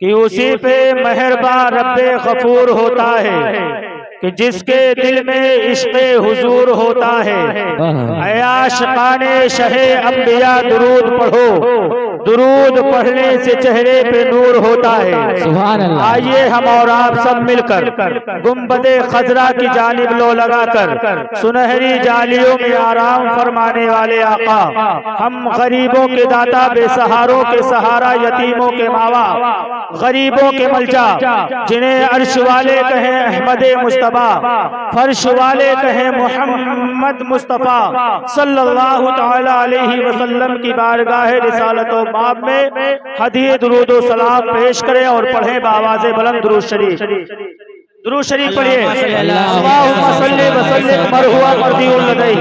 कि उसी पे मेहरबान रब्बे गफूर होता है कि जिसके दिल में इश्क़े हुजूर होता है। ऐ आशिक़ाने शहे अंबिया दुरूद पढ़ो, दुरूद पढ़ने से चेहरे पे नूर होता है। आइए हम और आप सब मिलकर गुंबदे खजरा की जानिब लो लगाकर सुनहरी जालियों में आराम फरमाने वाले आका, हम गरीबों के दाता, बेसहारों के सहारा, यतीमों के मावा, गरीबों के मलजा, जिन्हें अर्श वाले कहें अहमद मुस्तफा, फर्श वाले कहें मोहम्मद मुस्तफा सल्लल्लाहु तआला अलैहि वसल्लम की बारगाह रिसालत व बाब में हदिये दुरूद व सलाम पेश करें और पढ़ें बावाज़े बुलंद दुरूद शरीफ। दुरूद शरीफ पढ़िए। अल्लाहुम्मा सल्लि व सल्लिम मरहुआ मरदिउल लदैह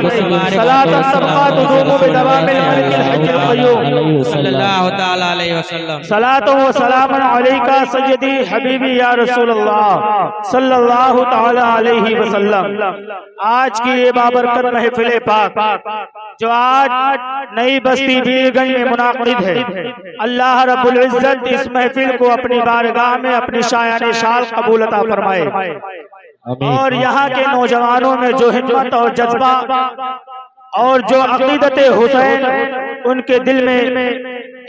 सलातन सबका तुदूमु बिदवामिल मलिकिल हज्जिल क़य्यूम सल्लल्लाहु तआला अलैहि वसल्लम सलातो व सलामन अलैका सय्यदी हबीबी या रसूलल्लाह सल्लल्लाहु तआला अलैहि वसल्लम। आज की ये बाबरकत महफिल पाक जो आज नई बस्ती बीरगंज में मुनाकिद है, अल्लाह रब्बुल इज्जत इस महफिल को अपनी बारगाह में अपनी शायान शाल कबूल अता फरमाए और यहाँ के नौजवानों में जो हिम्मत और जज्बा और जो अकीदत हुसैन उनके दिल में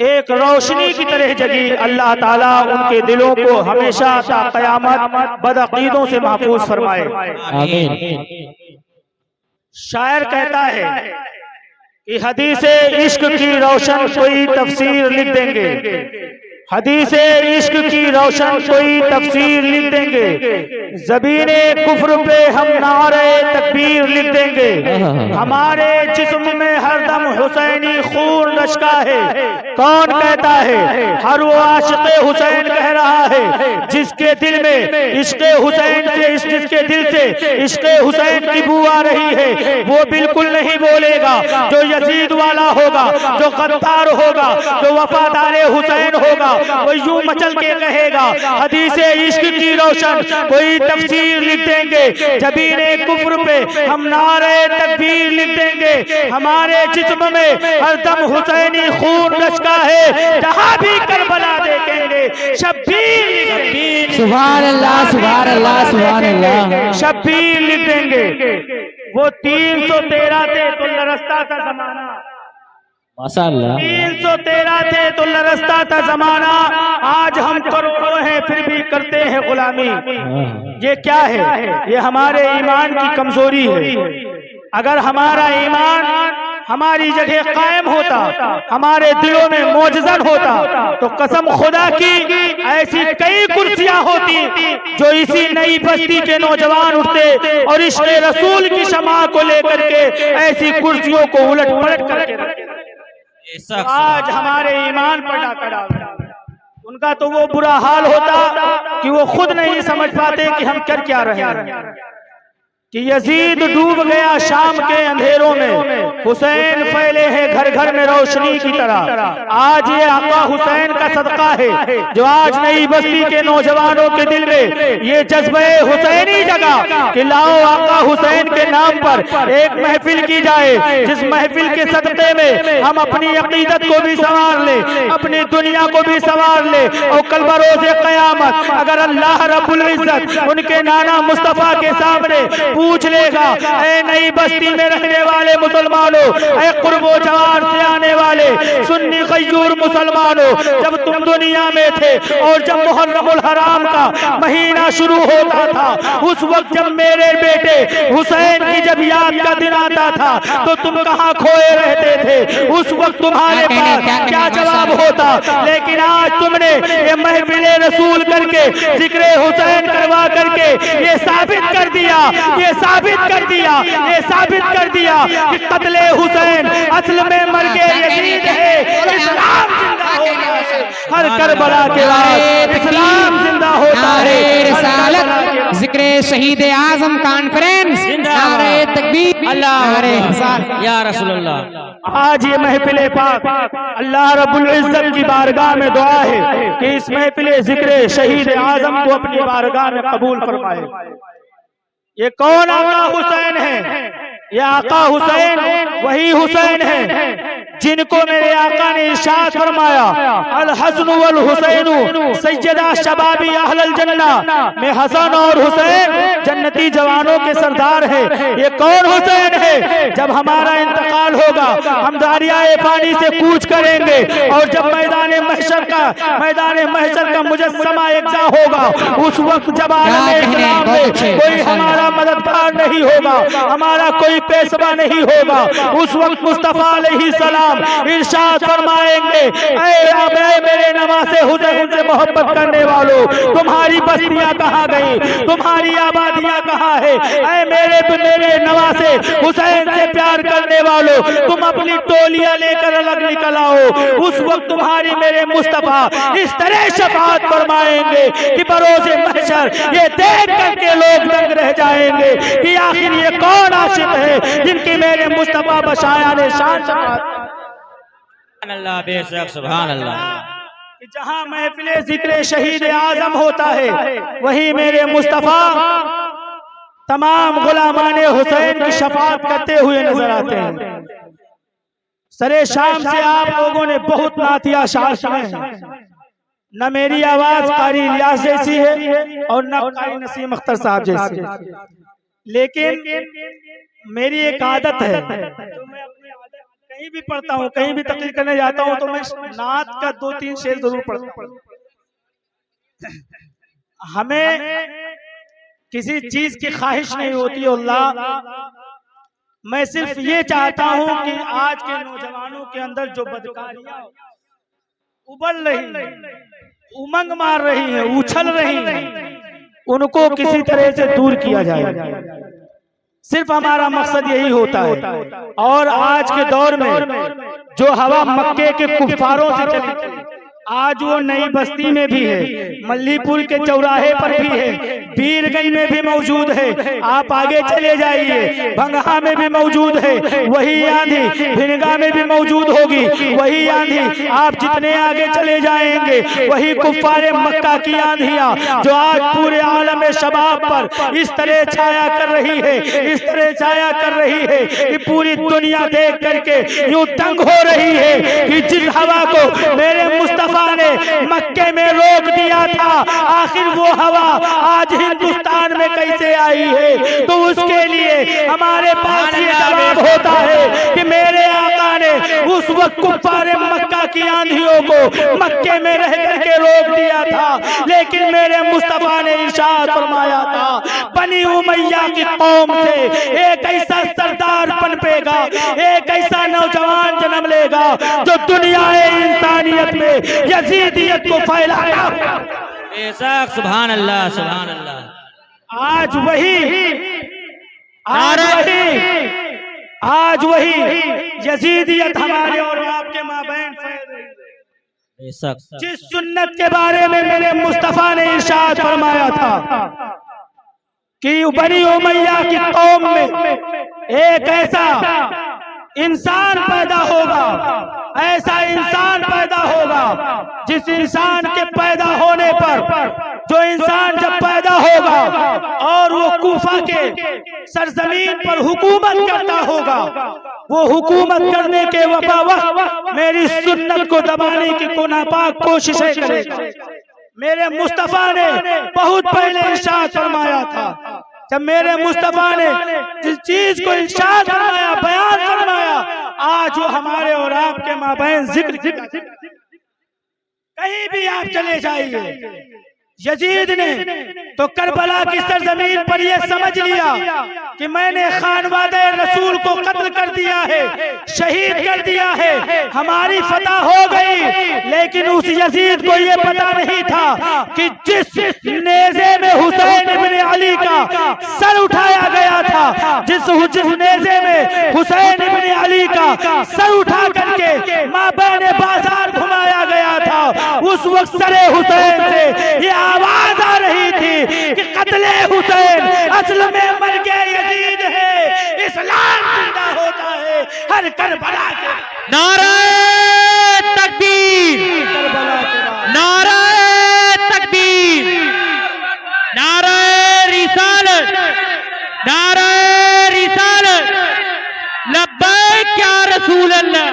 एक रोशनी की तरह जगी, अल्लाह ताला उनके दिलों को हमेशा ता क़यामत बदअकीदों से महफूज फरमाए। आमीन। शायर कहता है कि हदीसे इश्क की रोशन कोई तफसीर लिख देंगे, हदीसे इश्क की रोशन कोई तफसीर लिख देंगे, ज़बीने कुफ्र पे हम नारे तकबीर लिख देंगे, हमारे जिस्म में हरदम हुसैनी खून रचका है। कौन कहता है? हर वो आशिक़े हुसैन कह रहा है जिसके दिल में इश्क़े हुसैन से, जिसके दिल से इश्क़े हुसैन की बू आ रही है, वो बिल्कुल नहीं बोलेगा। जो यजीद वाला होगा, जो गद्दार होगा, जो वफादार हुसैन होगा, वो यूं मचल के कहेगा हदीसे इश्क की रोशन कोई तफसीर लिख देंगे, जबीने कुफ्र पे हम नारे तकबीर लिख देंगे, हमारे जिस्म में हरदम हुसैनी खून रचका है, जहां भी करबला देखेंगे शब्बीर, सुभान अल्लाह, सुभान अल्लाह, सुभान अल्लाह, शब्बीर लिख देंगे। वो 313 थे तो लरसता था जमाना, माशाअल्लाह 313 थे तो लरसता था जमाना, आज हम करोड़ों हैं फिर भी करते हैं गुलामी। ये क्या है? ये हमारे ईमान की कमजोरी है। अगर हमारा ईमान हमारी जगह कायम होता, हमारे दिलों में मोजज़न होता, तो कसम खुदा की ऐसी कई कुर्सियां होती जो इसी नई बस्ती के नौजवान उठते और इश्क़े रसूल की शमा को लेकर के ऐसी कुर्सियों को उलट पलट करके आज हमारे ईमान पर डाका, उनका तो वो बुरा हाल होता कि वो खुद नहीं समझ पाते कि हम कर क्या रहे हैं। कि यजीद डूब गया शाम के अंधेरों में, हुसैन फैले हैं घर घर में रोशनी की तरह। आज ये आका हुसैन का सदका है जो आज नई बस्ती के नौजवानों के दिल में ये जज्बे हुसैनी जगा कि लाओ आका हुसैन के नाम पर एक महफिल की जाए, जिस महफिल के सदक़े में हम अपनी अकीदत को भी संवार ले, अपनी दुनिया को भी संवार ले, और कल बरोज़े क़यामत अगर अल्लाह रब्बुल इज्जत उनके नाना मुस्तफ़ा के सामने पूछ लेगा, ऐ नई बस्ती में रहने वाले मुसलमानों, ऐ कुर्बो जवार से आने वाले सुन्नी गयूर मुसलमानों, जब तुम दुनिया में थे और जब मुहर्रमुल हराम का महीना शुरू होता था, उस वक्त जब मेरे बेटे हुसैन की जब याद का दिन आता था तो तुम कहाँ खोए रहते थे? उस वक्त तुम्हारे पास क्या जवाब होता? लेकिन आज तुमने ये महफिले रसूल करके जिक्र हुसैन करवा करके ये साबित कर दिया, ये साबित कर दिया, ये साबित कर दिया कि कत्ले हुसैन असल में मर्गे यजीद है। इस्लाम जिंदा होता है हर करबला के बाद, इस्लाम जिंदा होता है। रिसालत जिक्र शहीद आजम कॉन्फ्रेंस, नारे तकबीर, अल्लाह या रसूल अल्लाह। आज ये महफिल पाक अल्लाह रब्बुल इज्जत की बारगाह में दुआ है कि इस महफिल जिक्र शहीद आजम को अपनी बारगाह में कबूल फरमाए। ये कौन आका हुसैन है? ये आका हुसैन वही हुसैन है जिनको मेरे आका ने इरशाद फरमाया अल हसन वल हुसैन सैयदा शबाबी अहलल जन्ना में हसन और हुसैन जन्नती जवानों के सरदार है। ये कौन हुसैन है? जब हमारा इंतकाल होगा हम दरियाए पानी से कूच करेंगे और जब मैदान महशर का मुजस्समा यकजा होगा उस वक्त जब आलम इस्लाम में कोई हमारा मददगार नहीं होगा, हमारा कोई पेशवा नहीं होगा, उस वक्त मुस्तफा अलैहिस्सलाम इरशाद फरमाएंगे ऐ मेरे नवासे हुसैन से मोहब्बत करने वालों, तुम्हारी बस्तियां कहाँ गई, तुम्हारी आबादियां कहाँ है? ऐ मेरे नवासे हुसैन से प्यार करने वालों, तुम अपनी टोलियां लेकर अलग निकल आओ। उस वक्त तुम्हारी मेरे मुस्तफा इस तरह शफाअत फरमाएंगे कि बरोज़े महशर ये देख करके लोग दंग रह जाएंगे कि आखिर ये कौन आशिक है जिनकी मेरे मुस्तफा बशाया ने शान सुभान अल्लाह, बेशक सुभान अल्लाह। जहां महफिले जिक्र शहीद आजम होता है वहीं मेरे मुस्तफा तमाम गुलामाने हुसैन की शफाअत करते हुए नजर आते हैं। सरे शाम से आप लोगों ने बहुत नातिया शार सुने हैं। न मेरी आवाज कारी रियाज जैसी है और न कारी नसीम अख्तर साहब जैसी, लेकिन मेरी एक आदत है, तो मैं अपनी आदत कहीं भी पढ़ता हूँ, कहीं भी तकरीर करने जाता हूँ तो मैं नात का 2-3 शेर जरूर पढ़ता हूँ। हमें किसी चीज की ख्वाहिश नहीं होती अल्लाह, मैं सिर्फ ये चाहता हूँ कि आज के नौजवानों के अंदर जो बदकारियां उबल रही, उमंग मार रही है, उछल रही है, उनको किसी तरह से दूर किया जाए। सिर्फ हमारा मकसद यही होता है। और आज के दौर में जो हवा मक्के के कुफ्फारों से चली आज वो नई बस्ती में भी है, मल्लीपुर के चौराहे पर भी है, बीरगंज में भी मौजूद है, आप आगे चले जाइए भंगहा में भी मौजूद है, वही आंधी भिनगा में भी मौजूद होगी, वही आंधी आप जितने आगे चले जाएंगे वही कुफ्फारे मक्का की आंधियां जो आज पूरे आलम शबाब पर इस तरह छाया कर रही है, इस तरह छाया कर रही है कि पूरी दुनिया देख करके यूं तंग हो रही है कि जिस हवा को मेरे मुस्तफा ने मक्के में रोक दिया था, आखिर वो हवा आज हिंदुस्तान में कैसे आई है? तो उसके लिए हमारे पास ये जवाब होता है कि मेरे आका ने उस वक्त कुफ्फारे मक्का की आंधियों को मक्के में रह करके रोक दिया था, लेकिन मेरे मुस्तफा ने इरशाद फरमाया था बनी उमैया की कौम से एक ऐसा सरदार पनपेगा, एक ऐसा नौजवान जन्म लेगा जो दुनिया इंसानियत में यजीदियत को फैलाया। बेशक सुभान अल्लाह, सुभान अल्लाह। आज वही यजीदियत हमारे और आपके माबैन फैल रही है। बेशक जिस सुन्नत के बारे में मेरे मुस्तफा ने इरशाद फरमाया था कि बनी उमैया की कौम में एक ऐसा इंसान पैदा होगा, ऐसा इंसान पैदा होगा जिस इंसान के पैदा होने पर जो इंसान जब पैदा होगा और वो कूफा के सरजमीन पर हुकूमत करता होगा, वो हुकूमत करने के वक्त मेरी सुन्नत को दबाने की को नापाक कोशिशें करेगा। मेरे मुस्तफा ने बहुत पहले इरशाद फरमाया था, जब मेरे मुस्तफा ने जिस चीज को इरशाद फरमाया, बयान फरमाया, आज वो हमारे और आपके माबैन जिक्र। कहीं भी आप चले जाइए, यजीद ने तो करबला की सरजमीन पर यह समझ लिया कि मैंने खानवादे रसूल को कत्ल कर दिया है, शहीद कर दिया है, हमारी फतह हो गई। लेकिन उस यजीद को यह पता नहीं था कि जिस नेज़े में हुसैन इब्ने अली का सर उठाया गया था, जिस नेज़े में हुसैन इब्ने अली का सर उठा करके माबैन बाजार घुमाया गया था, उस वक्त सरे हुसैन से ये आवाज आ रही थी कि कत्ले हुसैन असल में मर गए यजीद है, इस्लाम जिंदा होता है हर करबला के। नारे तकबीर, नारे तकबीर, नारे रिसालत, नारे रिसालत, लब्बैक या रसूल अल्लाह।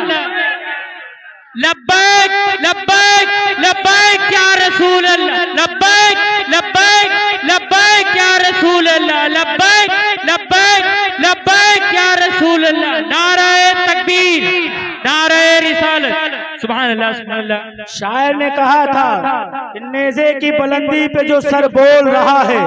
सुभान अल्लाह। शायर ने कहा था कि नेज़े की बुलंदी पे जो सर बोल रहा है,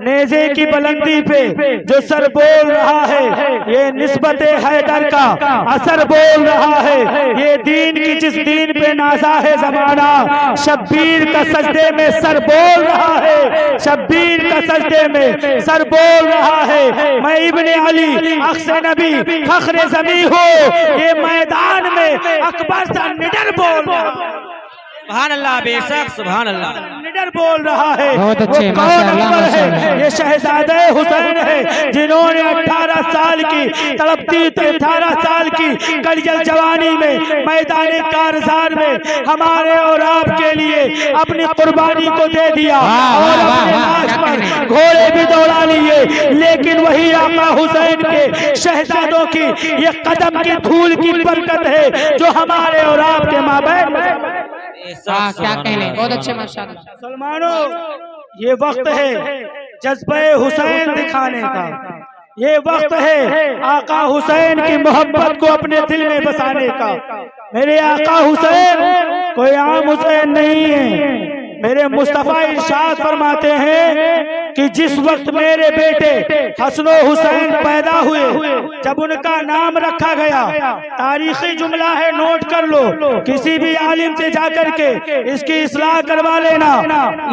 नेज़े की बुलंदी पे जो सर बोल रहा है, ये निस्बत हैदर का असर बोल रहा है। ये दीन की जिस दीन पे नाजा है जमाना, शब्बीर का सजदे में सर बोल रहा है, शब्बीर का सजदे में सर बोल रहा है। मैं इब्ने अली अक्स नबी फख्र ज़मी हो, ये मैदान में अकबर सा निडर बोल रहा है। सुभान अल्लाह, बेशक सुभान अल्लाह। निडर बोल रहा है। बहुत अच्छे, वो कौन माशाअल्लाह, अकबर है? माशाअल्लाह। ये शहजादे हुसैन है, जिन्होंने 18 साल की तड़पती 18 साल की कलिजल जवानी में मैदान कारज़ार में हमारे और आपके लिए अपनी कुर्बानी को दे दिया और अपने लाश पर घोड़े भी दौड़ा लिए। लेकिन वही आका हुसैन के शहजादों की ये कदम की धूल की बरकत है जो हमारे और आपके माबैन में। क्या कहने, बहुत अच्छे माशाअल्लाह। मुसलमानों, ये वक्त है जज्बे हुसैन दिखाने का, ये वक्त है आका हुसैन की मोहब्बत को अपने दिल में बसाने का। मेरे आका हुसैन कोई आम हुसैन नहीं है। मेरे मुस्तफा इरशाद फरमाते हैं कि जिस वक्त मेरे बेटे हसनो हुसैन पैदा हुए, जब उनका नाम रखा गया, तारीखी जुमला है, नोट कर लो, किसी भी आलिम से जाकर के इसकी इस्लाह करवा लेना,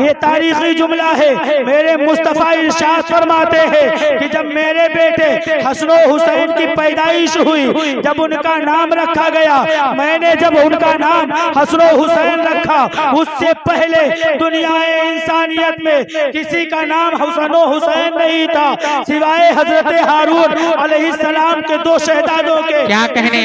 ये तारीखी जुमला है। मेरे मुस्तफा इरशाद फरमाते हैं कि जब मेरे बेटे हसनो हुसैन की पैदाइश हुई, जब उनका नाम रखा गया, मैंने जब उनका नाम हसनो हुसैन रखा, उससे पहले दुनियाए इंसानियत में किसी का नाम हसनो हुसैन नहीं था सिवाय हजरत हारून अलैहिस्सलाम के दो शहजादों के। क्या कहने,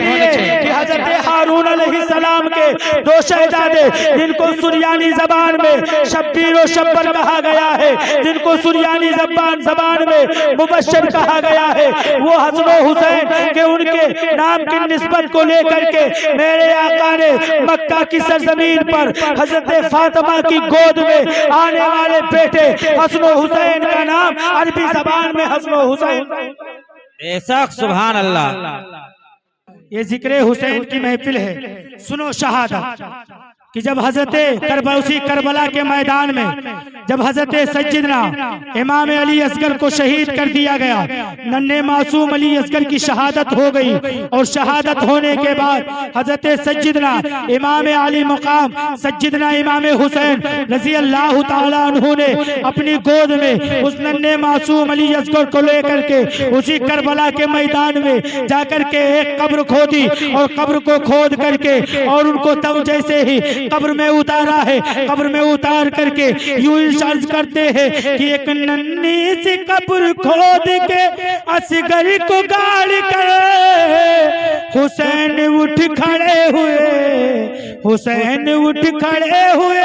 कि हजरत हारून अलैहिस्सलाम के दो शहजादे, जिनको सुरियानी जबान में शब्बीर और शब्बर कहा गया है, जिनको सुरियानी जबान में मुबश्शिर कहा गया है, वो हसनो हुसैन के उनके नाम की निस्बत को लेकर के मेरे आका ने मक्का की सरजमीन पर हजरत फातिमा की गोद में आने वाले बेटे हसनो हुसैन का नाम अरबी जबान में हसनो हुसैन। बेशक सुभान अल्लाह। ये जिक्र हुसैन की महफिल है। सुनो शहादत कि जब हजरत उसी करबला के मैदान में जब हजरत सज्जिदना इमाम अली असगर को शहीद कर दिया गया, नन्हे मासूम अली असगर की शहादत हो गई और शहादत होने के बाद हजरत सज्जिदना इमाम अली मुकाम सज्जिदना इमाम हुसैन रजी अल्लाह ताला अन्हु ने अपनी गोद में उस नन्हे मासूम अली असगर को लेकर के उसी करबला के मैदान में जाकर के एक कब्र खोदी और कब्र को खोद करके और उनको तब जैसे ही कब्र में उतारा है, कब्र में उतार करके यूं इरशाद करते हैं कि एक नन्ही सी कब्र खोद के असगर को गाड़ कर हुसैन उठ खड़े हुए, हुसैन उठ खड़े हुए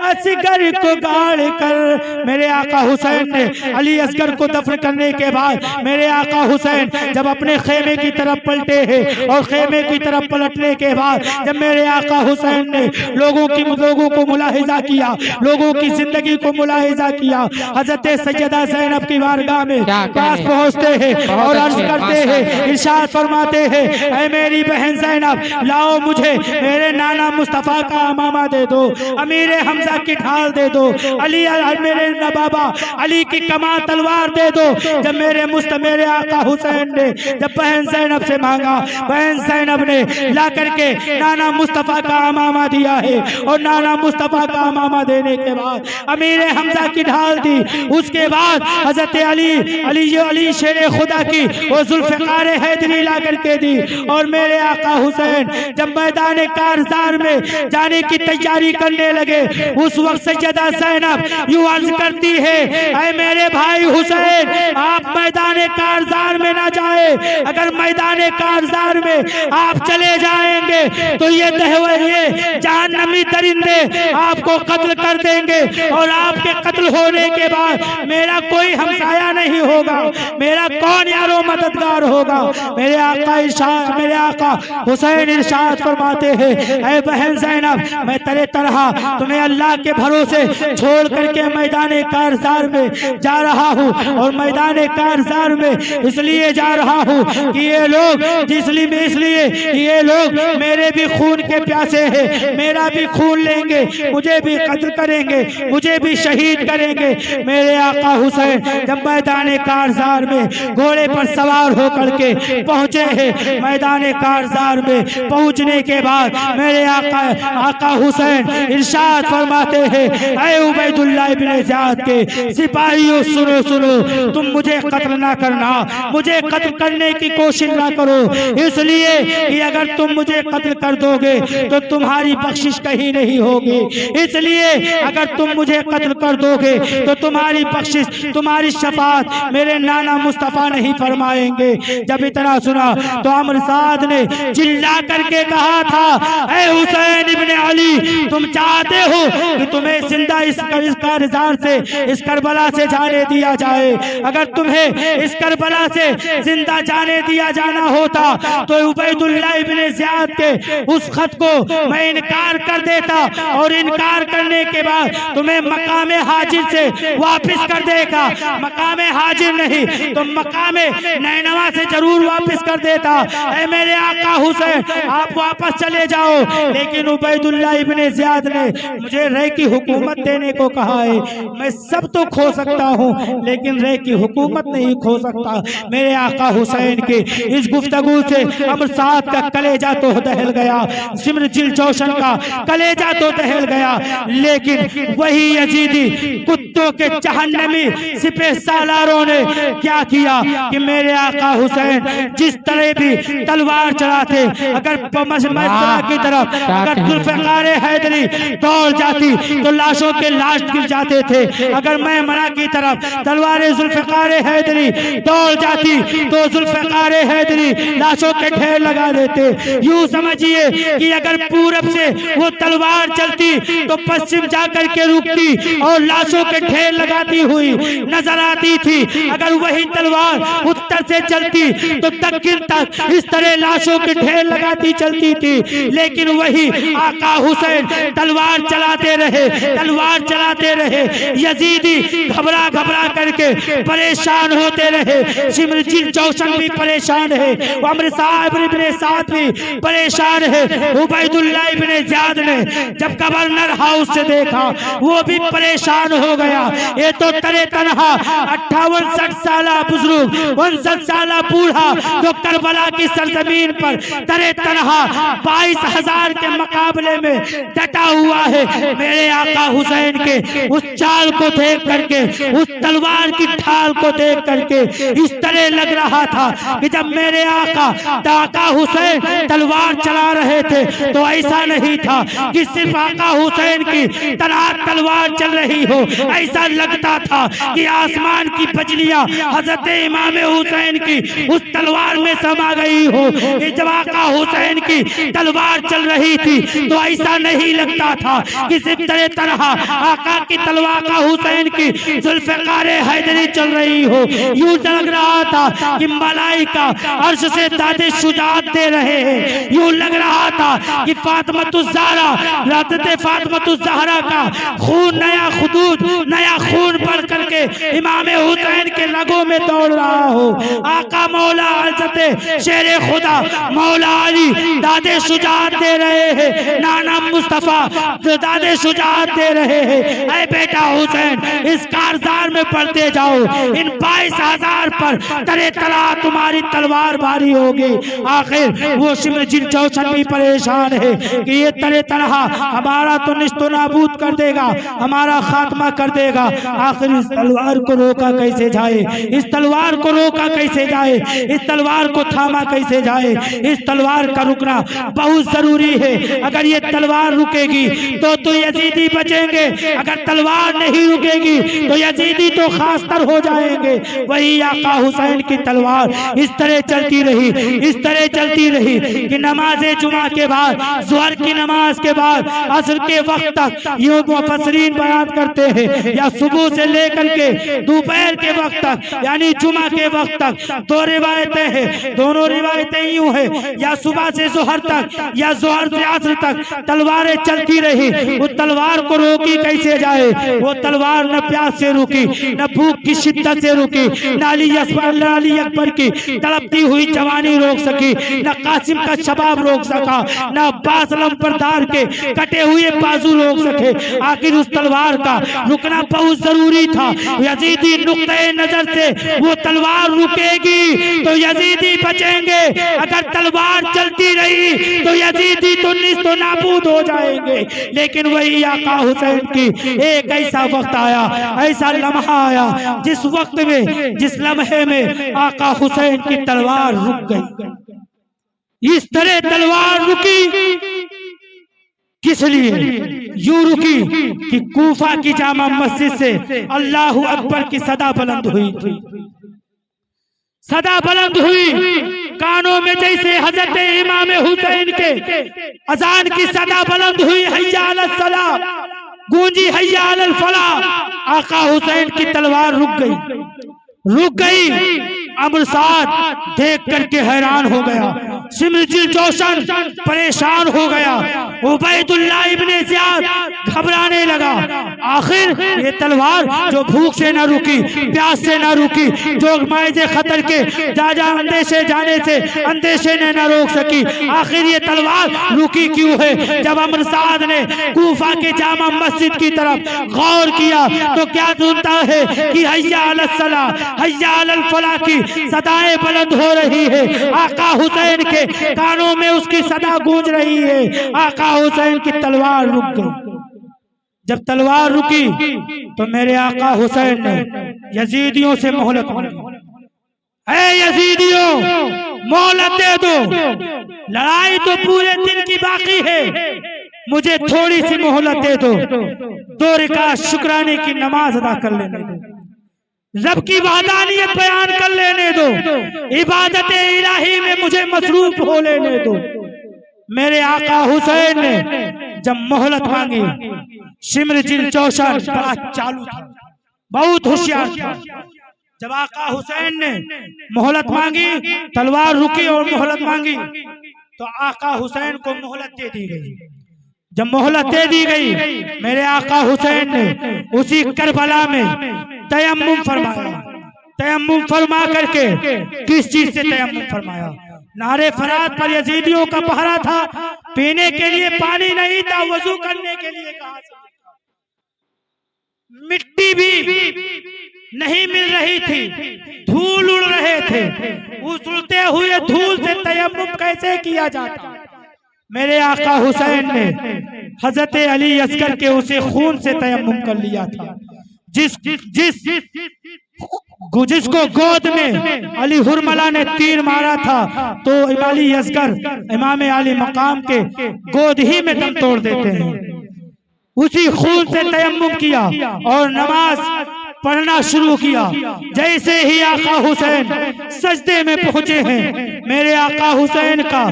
असगर को गाड़ कर। मेरे आका हुसैन ने अली असगर को दफन करने के बाद मेरे आका हुसैन जब अपने खेमे की तरफ पलटे हैं और खेमे की तरफ पलटने के बाद जब मेरे आका हुसैन ने लोगों को मुलाहिजा किया, लोगों की जिंदगी को मुलाहिजा किया, हजरत सैयदा ज़ैनब की बारगाह में पास पहुंचते हैं और अर्ज करते हैं, इरशाद फरमाते हैं, ऐ मेरी बहन ज़ैनब, लाओ मुझे मेरे नाना मुस्तफ़ा का अमामा दे दो, अमीर हमजा की ढाल दे दो, अली मेरे नबाबा अली की कमा तलवार दे दो। जब मेरे आका हुसैन ने जब बहन ज़ैनब से मांगा, बहन ज़ैनब ने ला करके नाना मुस्तफ़ा का अमामा दिया है और नाना मुस्तफ़ा का अमामा देने के बाद अमीर हमजा की ढाल दी। उसके बाद हजरत अली शेर खुदा की वो जुल्फ़िकार हैदरी ला करके दी और मेरे आका हुसैन जब मैदान कारज़ार में जाने की तैयारी करने लगे, उस वक्त सैयदा ज़ैनब यूं अर्ज करती है, ऐ मेरे भाई हुसैन, आप मैदान कारज़ार में ना जाए, अगर मैदान कारज़ार में आप चले जाएंगे तो ये जहन्नमी दरिंदे आपको कत्ल कर देंगे और आपके कत्ल होने के बाद मेरा कोई हमसाया नहीं होगा, मेरा कौन यारो मददगार होगा। मेरे आका हुसैन इरशाद फरमाते हैं, ऐ बहन बहन ज़ैनब, मैं तेरे तरह तुम्हें अल्लाह के भरोसे छोड़ करके मैदान कारज़ार में जा रहा हूँ। और मैदान कारज़ार में इसलिए जा रहा हूँ कि ये लोग इसलिए ये लोग मेरे भी खून के प्यासे हैं, मेरा भी खून लेंगे, मुझे भी कत्ल करेंगे, मुझे भी शहीद करेंगे। मेरे आका हुसैन जब मैदान कारज़ार में घोड़े पर सवार होकर के पहुंचे हैं, मैदान कारज़ार में पहुंचने के बाद मेरे आका हुसैन इरशाद फरमाते हैं, ऐ उबैदुल्लाह इब्ने ज़ियाद के सिपाहियों सुनो सुनो, तुम मुझे कत्ल ना करना, मुझे कत्ल करने की कोशिश ना करो, इसलिए कि अगर तुम मुझे कत्ल कर दोगे तो तुम्हारी बख्शिश कहीं नहीं होगी, इसलिए अगर तुम मुझे कत्ल कर दोगे तो तुम्हारी बख्शिश, तुम्हारी शफाअत मेरे नाना मुस्तफ़ा नहीं फरमाएंगे। जब इतना सुना तो अमर साद ने चिल्ला करके कहा था, ऐ हुसैन इब्ने अली, तुम चाहते हो कि तुम्हें जिंदा इस कारज़ार से, इस करबला से जाने दिया जाए? अगर तुम्हें इस करबला से जिंदा जाने दिया जाना होता तो उबैदुल्लाह इब्ने ज़ियाद के उस खत को मैं इनकार कर देता, और इनकार करने के बाद तुम्हें मकामे हाजिर से वापस कर देगा, मकामे हाजिर नहीं तो मकामे नैनवा से जरूर वापस कर देता। ऐ मेरे आका हुसैन, आप वापस चले जाओ। लेकिन उबैदुल्लाह इब्ने ज़ियाद ने मुझे रह की हुकूमत देने को कहा है, मैं सब तो खो सकता हूँ लेकिन रह की हुकूमत नहीं खो सकता। मेरे आका हुसैन के इस गुफ्तगू से अमर साद का कलेजा तो दहल गया, सिमर जिल जोशन का कलेजा तो दहल गया, लेकिन वही यजीदी कुत्तों के जहन्नमी सिपह सालारों ने क्या किया कि मेरे आका हुसैन जिस तरह भी तलवार चलाते, अगर मशरा की तरफ अगर जुल्फ़िकार हैदरी दौड़ जाती तो लाशों के लाश गिर जाते थे, अगर मैं मना की तरफ तलवार जुल्फ़िकार हैदरी दौड़ जाती तो जुल्फ़िकार हैदरी लाशों के ढेर लगा देते। यूं समझिए कि अगर पूरब से वो तलवार चलती तो पश्चिम जाकर के रुकती और लाशों के ढेर लगाती हुई नजर आती थी, अगर वही तलवार उत्तर से चलती तो दक्षिण तक इस तरह लाशों के ढेर लगाती चलती थी। लेकिन वही आका हुसैन तलवार चलाते रहे, तलवार चलाते रहे, यजीदी घबरा घबरा करके परेशान होते रहे, सिमर जिल जोशन भी परेशान है, अमर साहब इब्ने साद भी परेशान है। उबैदुल्लाह इब्ने ज़ियाद ने जब गवर्नर हाउस से देखा वो भी परेशान हो गया। ये तो तरे तनहा 58 साला बुजुर्ग, 59 साला बूढ़ा जो करबला की सरजमीन पर तरे तनहा 22,000 के मुकाबले में डटा हुआ है। मेरे आका हुसैन के उस चाल को देख करके, उस तलवार की ढाल को देख करके इस तरह लग रहा था कि जब मेरे आका हुसैन तलवार चला रहे थे तो ऐसा नहीं था कि सिर्फ आका हुसैन की तलवार चल रही हो, ऐसा लगता था कि आसमान की बजलियां हजरत इमाम हुसैन की उस तलवार में समा गई हो। जब आका हुसैन की तलवार चल रही थी तो ऐसा नहीं लगता था कि सिर्फ तरह आका की तलवार का हुसैन की जुल्फ़िकार हैदरी चल रही हो। यूं लग रहा था कि मलाइका अर्श से दादे शुजात दे रहे हैं, यूं लग रहा था कि फातिमा-तुज़-ज़हरा, हज़रत फातिमा-तुज़-ज़हरा का खून, नया खुदूद, नया खून बढ़ करके इमाम हुसैन के रगों में दौड़ रहा हो। आका मौला हज़रत शेरे खुदा मौला अली दादे शुजात दे रहे हैं, नाना मुस्तफ़ा दादे शुजात दे रहे हैं। ऐ बेटा हुसैन, इस कारज़ार में पढ़ते जाओ, इन 22,000 पर तरे तला तुम्हारी तलवार भारी होगी। आखिर वो सिमर जिल जोशन भी परेशान है कि ये तरे तनहा हमारा तो निस्तो नाबूद कर देगा, हमारा खात्मा कर देगा। आखिर इस तलवार को रोका कैसे जाए, इस तलवार को रोका कैसे जाए, इस तलवार को थामा कैसे जाए। इस तलवार का रुकना बहुत जरूरी है। अगर ये तलवार रुकेगी तो यजीदी बचेंगे, अगर तलवार नहीं रुकेगी तो यजीदी तो खासतर हो जाएंगे। वही आका हुसैन की तलवार इस तरह चलती रही, इस तरह चलती रही कि नमाज जुमा के बाद, ज़ोहर की नमाज के बाद असर के वक्त तक यूं मुफस्सिरीन बयान करते हैं या सुबह से लेकर के के दोपहर के वक्त तक यानी जुमा के वक्त तक। दो रिवायतें हैं, दोनों रिवायतें यूं है, या सुबह से जोहर तक या जोहर से असर तक तलवारें चलती रही। वो तलवार को रोकी कैसे जाए? वो तलवार न प्यास से रुकी, न भूख की शिद्दत से रुकी, न अली अकबर की तड़पती हुई जवानी रोक सकी, न कासिम का शबाब रोक सका, न अब्बास लंबरदार के कटे हुए बाजू रोक सके। आखिर उस तलवार का रुकना बहुत जरूरी था। यजीदी नुक्ते नजर से वो तलवार रुकेगी तो यजीदी बचेंगे, अगर तलवार चलती रही तो यजीदी तो निस्तो नाबूद हो जाएंगे। लेकिन वही आका हुसैन की एक ऐसा वक्त आया, ऐसा लम्हा आया जिस वक्त में, जिस लम्हे में आका हुसैन की तलवार रुक गई। इस तरह तलवार रुकी किस लिए? यूं रुकी कि कूफा की जामा मस्जिद से अल्लाहु अकबर की सदा बुलंद हुई थी। सदा बुलंद हुई, कानों में जैसे हजरत इमाम हुसैन के अजान की सदा बुलंद हुई, हैया अलस सलाह गूंजी, हैया अलल फलाह। आका हुसैन की तलवार रुक गई, रुक गई। अमर साद देख करके हैरान हो गया, सिमरजिल जोशन परेशान हो गया, उबैदुल्लाह इब्ने ज़ियाद घबराने लगा। आखिर ये तलवार जो भूख से न रुकी, प्यास से न रुकी, जो मायजे खतर के जा अंदेशे जाने से अंदेशे ने न रोक सकी, आखिर ये तलवार रुकी क्यों है? जब अमर साद ने कूफा के जामा मस्जिद की तरफ गौर किया तो क्या सुनता है कि हैया अलस सलाह हैया अलल फलाह की सदाएं बुलंद हो रही है। आका हुसैन के कानों में उसकी सदा गूंज रही है। आका हुसैन की तलवार रुक गई। जब तलवार रुकी तो मेरे आका हुसैन ने यजीदियों से मोहलत मांगी। ऐ यजीदियों, मोहलत दे दो, लड़ाई तो पूरे दिन की बाकी है, मुझे थोड़ी सी मोहलत दे दो, 2 रकात शुक्राने की नमाज अदा कर लेने दो, रब की वहदानियत बयान कर लेने दो, इबादत इलाही में मुझे मसरूफ हो लेने दो। मेरे आका हुसैन ने जब मोहलत मांगी, सिमरजिल जोशन बड़ा चालू था, बहुत होशियार था। जब आका हुसैन ने मोहलत मांगी, तलवार रुकी और मोहलत मांगी, तो आका हुसैन को मोहलत दे दी गई। जब मोहलत दे दी गई, मेरे आका हुसैन ने उसी करबला में तयम्मुम फरमाया। तयम्मुम फरमा करके किस चीज से तयम्मुम फरमाया? नारे फरात पर यजीदियों का पहरा था, पीने के लिए पानी नहीं था, वजू करने के लिए कहा से मिट्टी भी नहीं मिल रही थी, धूल उड़ रहे थे। उस उड़ते हुए धूल से तयम्मुम कैसे किया जाता? मेरे आका हुसैन ने हजरत अली अस्कर के उसे खून से तयम्मुम कर लिया था। जिसको गोद में अली हुरमला ने तीर मारा था, तो अली अस्कर इमाम आली मकाम के गोद ही में दम तोड़ देते हैं। उसी खून से तयम्मुम किया और नमाज पढ़ना शुरू किया। जैसे ही आका हुसैन सजदे में पहुंचे हैं, मेरे आका हुसैन का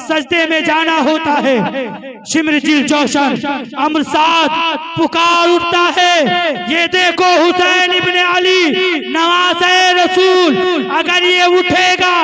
सजदे में जाना होता है। सिमरजिल जोशन अमर साद पुकार उठता है, ये देखो हुसैन इब्ने अली नवासे रसूल, अगर ये उठेगा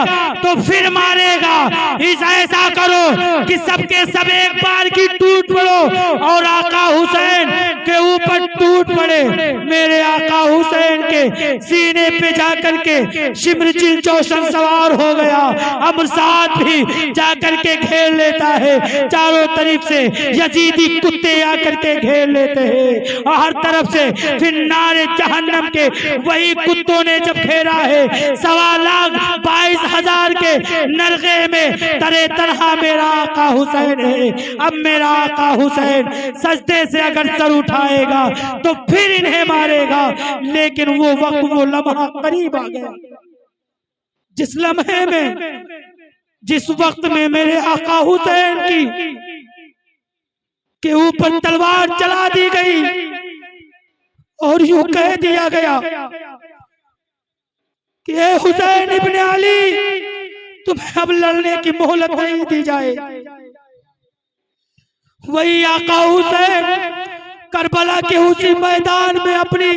तो फिर मारेगा। इस ऐसा करो कि सबके सब एक बार की टूट पड़ो और आका हुसैन के ऊपर टूट पड़े। मेरे आका हुसैन के सीने पे जाकर के सिमरजिल जोशन सवार हो गया। अमर साद भी जाकर के घेर लेता है। चारों तरफ से यजीदी कुत्ते आकर के घेर लेते हैं और हर तरफ से फिर नारे जहन्नम के वही कुत्तों ने जब घेरा है। 2,22,000 के नरगे में तरे तनहा मेरा आका हुसैन है। अब मेरा आका हुसैन सजदे से अगर सर उठाएगा तो फिर इन्हें मारेगा। लेकिन वो वक्त, वो लम्हा करीब आ गया, जिस लम्हे में, जिस वक्त में मेरे आका हुसैन की के ऊपर तलवार चला दी गई और यूं कह दिया गया कि ए हुसैन इब्ने अली, तुम्हें अब लड़ने की मोहलत नहीं दी जाए। वही आका हुसैन करबला के उसी मैदान में अपनी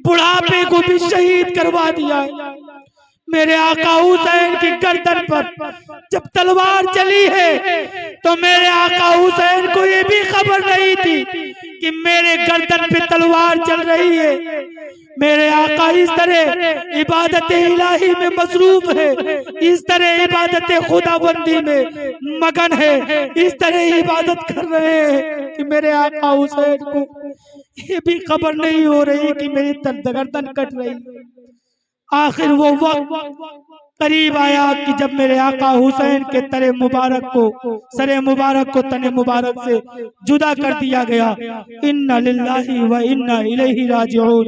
बुढ़ापे को भी शहीद करवा दिया है। मेरे आका हुसैन की गर्दन पर जब तलवार चली है तो मेरे आका हुसैन को ये भी खबर नहीं थी कि मेरे गर्दन पे तलवार चल रही है। मेरे आका इस तरह इबादत इलाही में मसरूफ है, इस तरह इबादत खुदाबंदी में मगन है, इस तरह इबादत कर रहे हैं कि मेरे आका हुसैन को ये भी खबर नहीं हो रही कि मेरी गर्दन कट रही। आखिर वो वक्त करीब आया कि जब मेरे आका हुसैन के तरे मुबारक को, सरे मुबारक को तने मुबारक से जुदा कर दिया गया। इन्ना लिल्लाहि व इन्ना इलैहि राजिऊन।